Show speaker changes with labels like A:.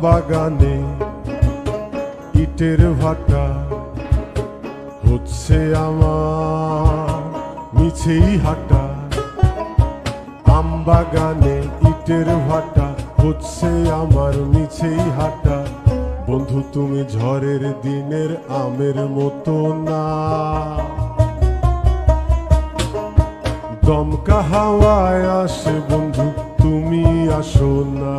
A: বাগানে ইটের ভাটা হচ্ছে আমার মিছেই হাঁটা। আম বাগানে ইটের ভাটা হচ্ছে আমার মিছেই হাঁটা। বন্ধু তুমি ঝড়ের দিনের আমের মতো না, দমকা হাওয়ায় আসে বন্ধু তুমি আসো না।